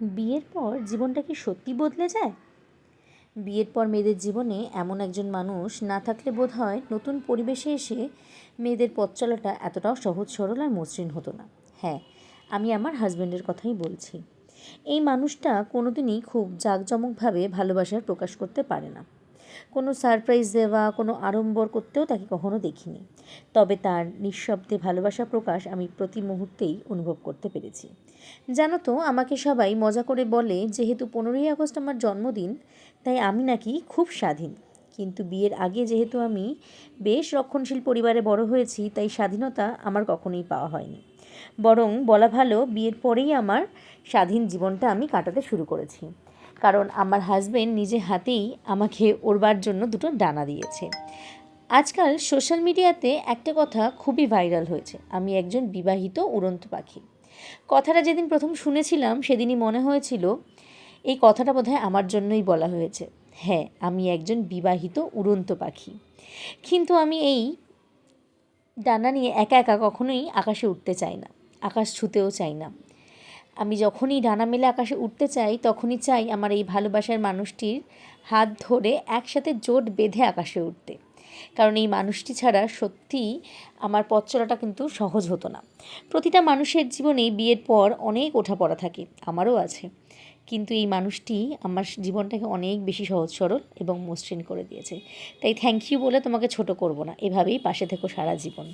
বিয়ের পর জীবনটা কি সত্যি বদলে যায়? বিয়ের পর মেয়েদের জীবনে এমন একজন মানুষ না থাকলে বোধহয় নতুন পরিবেশে এসে মেয়েদের পথ চলাটা এতটাও সহজ সরল আর মসৃণ হতো না। হ্যাঁ, আমি আমার হাজব্যান্ডের কথাই বলছি। এই মানুষটা কোনোদিনই খুব জাঁকজমকভাবে ভালোবাসার প্রকাশ করতে পারে না। কোনো সারপ্রাইজ দেওয়া, কোনো আড়ম্বর করতেও তাকে কখনো দেখিনি। তবে তার নিঃশব্দে ভালোবাসা প্রকাশ আমি প্রতি মুহূর্তেই অনুভব করতে পেরেছি। জানো তো, আমাকে সবাই মজা করে বলে যেহেতু 15ই আগস্ট আমার জন্মদিন, তাই আমি নাকি খুব স্বাধীন। কিন্তু বিয়ের আগে যেহেতু আমি বেশ রক্ষণশীল পরিবারে বড় হয়েছি, তাই স্বাধীনতা আমার কখনোই পাওয়া হয়নি। বরং বলা ভালো, বিয়ের পরেই আমার স্বাধীন জীবনটা আমি কাটাতে শুরু করেছি। কারণ আমার হাজবেন্ড নিজে হাতেই আমাকে ওড়বার জন্য দুটো ডানা দিয়েছে। আজকাল সোশ্যাল মিডিয়াতে একটা কথা খুবই ভাইরাল হয়েছে, আমি একজন বিবাহিত উড়ন্ত পাখি। কথাটা যেদিন প্রথম শুনেছিলাম সেদিনই মনে হয়েছিল এই কথাটা বোধহয় আমার জন্যই বলা হয়েছে। হ্যাঁ, আমি একজন বিবাহিত উড়ন্ত পাখি। কিন্তু আমি এই ডানা নিয়ে একা একা কখনোই আকাশে উঠতে চাই না, আকাশ ছুঁতেও চাই না। আমি যখনই ডানা মেলে আকাশে উঠতে চাই, তখনই চাই আমার এই ভালোবাসার মানুষটির হাত ধরে একসাথে জোট বেঁধে আকাশে উঠতে। কারণ এই মানুষটি ছাড়া সত্যিই আমার পথ চলাটা কিন্তু সহজ হতো না। প্রতিটা মানুষের জীবনেই বিয়ের পর অনেক ওঠাপড়া থাকে, আমারও আছে। কিন্তু এই মানুষটি আমার জীবনটাকে অনেক বেশি সহজ সরল এবং মসৃণ করে দিয়েছে। তাই থ্যাংক ইউ বলে তোমাকে ছোট করব না, এভাবেই পাশে থেকো সারা জীবন।